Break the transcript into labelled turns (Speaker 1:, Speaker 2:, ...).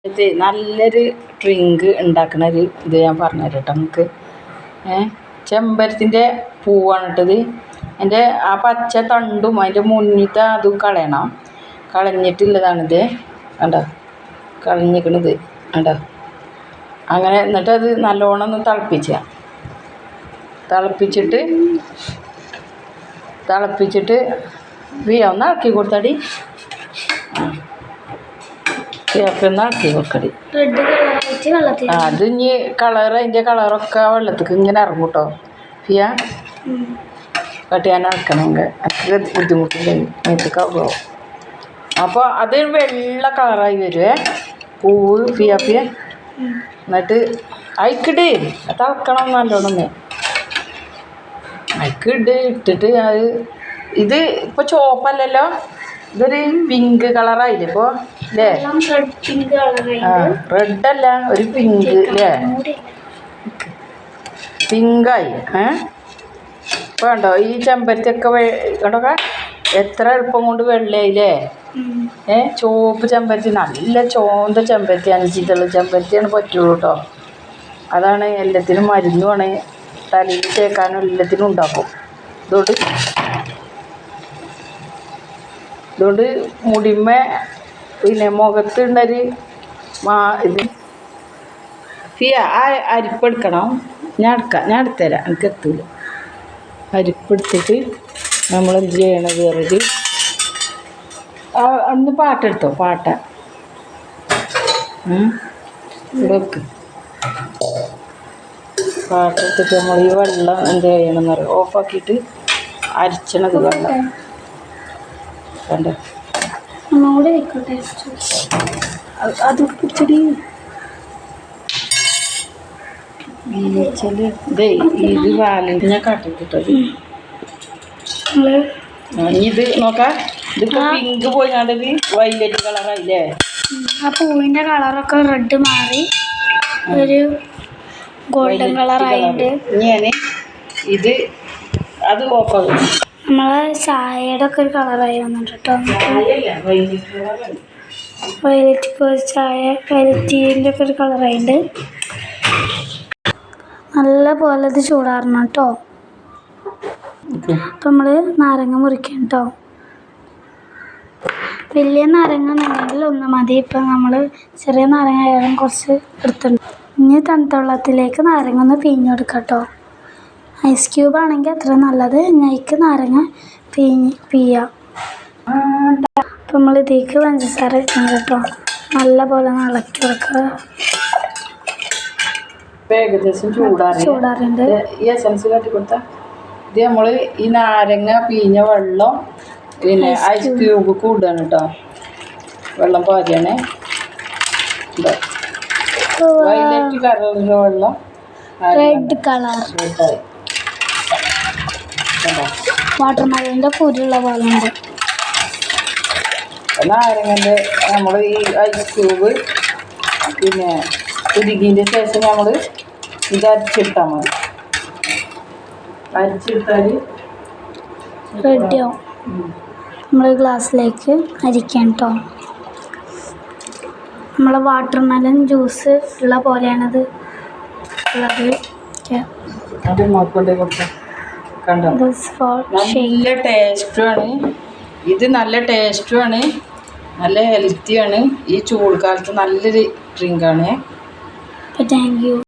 Speaker 1: നല്ലൊരു ഡ്രിങ്ക് ഉണ്ടാക്കുന്ന ഒരു ഇത് ഞാൻ പറഞ്ഞുതരാം കേട്ടോ നമുക്ക്. ചെമ്പരത്തിൻ്റെ പൂവാണ് ഇട്ടത്. അതിൻ്റെ ആ പച്ച തണ്ടും അതിൻ്റെ മുന്നിലത്തെ അതും കളയണം. കളഞ്ഞിട്ടുള്ളതാണിത് കണ്ടോ, കളഞ്ഞിക്കണത് കണ്ടോ. അങ്ങനെ എന്നിട്ട് അത് നല്ലോണം ഒന്ന് തിളപ്പിച്ചിട്ട് ഒന്ന് ഇളക്കി കൊടുത്തടി. ഒന്ന് ഇളക്കി കൊടുക്കടി. അത് ഇനി അതിൻ്റെ കളറൊക്കെ വെള്ളത്തേക്ക് ഇങ്ങനെ ഇറങ്ങും കേട്ടോ. ഫിയ കട്ടിയാൻ ഇളക്കണമെങ്കിൽ അത്ര ബുദ്ധിമുട്ടില്ല, മേത്തേക്കാവുമോ. അപ്പോൾ അത് വെള്ള കളറായി വരുവേ പൂവ്. ഫിയ എന്നിട്ട് അയക്കിട് തിളക്കണം നല്ലോണം. ഇട്ടിട്ട് അത് ഇത് ഇപ്പോൾ ചുവപ്പല്ലല്ലോ, ഇതൊരു പിങ്ക് കളറായില്ലേ ഇപ്പോൾ അല്ലേ? റെഡല്ല, ഒരു പിങ്ക് അല്ലേ, പിങ്കായി. ഇപ്പോൾ കണ്ടോ ഈ ചെമ്പരത്തിയൊക്കെ കണ്ടോക്കെ എത്ര എളുപ്പം കൊണ്ട് വെള്ളയായില്ലേ. ചുവപ്പ് ചെമ്പരത്തി, നല്ല ചോന്ത ചെമ്പരത്തി, 5 ഇതള് ചെമ്പരത്തിയാണ് പറ്റുള്ളൂ കേട്ടോ. അതാണ് എല്ലാത്തിനും മരുന്നുമാണ്, തലയിൽ തേക്കാനും എല്ലാത്തിനും ഉണ്ടാക്കും. ഇതുകൊണ്ട് മുടിമ പിന്നെ മുഖത്തുണ്ടൊരു ഇത്. ഫിയ ആ അരിപ്പെടുക്കണം. ഞാൻ എടുത്തുതരാം, എനിക്ക് എത്തൂല. അരിപ്പെടുത്തിട്ട് നമ്മളെന്ത് ചെയ്യണത് വേറൊരു അന്ന് പാട്ടെടുത്തോ, വെക്ക്. പാട്ടെടുത്തിട്ട് നമ്മൾ ഈ വെള്ളം എന്ത് ചെയ്യണമെന്ന് പറയും, ഓഫാക്കിയിട്ട് അരിച്ചണത് വെള്ളം കണ്ടോ. അത് പിടിച്ചടി. ഇത് വാലിൻ്റെ ഞാൻ കാട്ടിട്ടത്. ഇത് നോക്കാം, ഇതിപ്പോൾ പിങ്ക് പോയി കണ്ടത് വൈലറ്റ് കളറായില്ലേ.
Speaker 2: ആ പൂവിൻ്റെ കളറൊക്കെ റെഡ് മാറി ഒരു ഗോൾഡൻ കളറായിട്ട്
Speaker 1: ഞാൻ ഇത് അത് ഓഫാകും.
Speaker 2: നമ്മളെ ചായയുടെ ഒക്കെ ഒരു കളറായി വന്നിട്ട് കേട്ടോ. വയലറ്റ് വയലറ്റിൻ്റെ ഒക്കെ ഒരു കളറായിട്ട് നല്ല പോലെ ഇത് ചൂടാറണം കേട്ടോ. അപ്പം നമ്മൾ നാരങ്ങ മുറിക്കണം കേട്ടോ. വലിയ നാരങ്ങ എന്നുണ്ടെങ്കിൽ ഒന്ന് മതി. ഇപ്പം നമ്മൾ ചെറിയ നാരങ്ങ ആയാലും കുറച്ച് എടുത്തിട്ടുണ്ട്. ഇനി തണുത്ത വെള്ളത്തിലേക്ക് നാരങ്ങ ഒന്ന് പിഴിഞ്ഞെടുക്കാം കേട്ടോ. ഐസ് ക്യൂബ് ആണെങ്കിൽ അത്ര നല്ലത്. ഞയ്ക്ക് നാരങ്ങ പിഴിയാം. അപ്പം നമ്മൾ ഇതിലേക്ക് പഞ്ചസാര ഇടണം കേട്ടോ. നല്ല പോലെ ഇളക്കി കൊടുക്കുക.
Speaker 1: ഏകദേശം ചൂടാറുണ്ട്. ഈ എസൻസ് കാട്ടി കൊടുത്താൽ ഇത് നമ്മൾ ഈ നാരങ്ങ പിഴിഞ്ഞ വെള്ളം പിന്നെ ഐസ് ക്യൂബ് കൂടുകയാണ് കേട്ടോ. വെള്ളം പാചകണേ. വൈലറ്റ് കളറിൻ്റെ വെള്ളം
Speaker 2: റെഡ് കളർ വാട്ടർമെലൻ്റെ കുരുള്ള പോലെ ഉണ്ട്.
Speaker 1: നാരങ്ങൻ്റെ നമ്മൾ ഈ ഐസ് ക്യൂബ് പിന്നെ ഉരുകിൻ്റെ ശേഷം നമ്മൾ ഇത് അരിച്ചിട്ടാൽ മതി. അരിച്ചിട്ടാൽ
Speaker 2: റെഡിയാവും. നമ്മൾ ഗ്ലാസ്സിലേക്ക് അരിക്കാം കേട്ടോ. നമ്മൾ വാട്ടർമെലൻ ജ്യൂസ് ഉള്ള പോലെയാണത് ഉള്ളത്.
Speaker 1: നല്ല ടേസ്റ്റുമാണ് ഇത്, നല്ല ടേസ്റ്റുമാണ്, നല്ല ഹെൽത്തിയാണ്. ഈ ചൂട് കാലത്ത് നല്ലൊരു ഡ്രിങ്കാണ്.
Speaker 2: Thank you.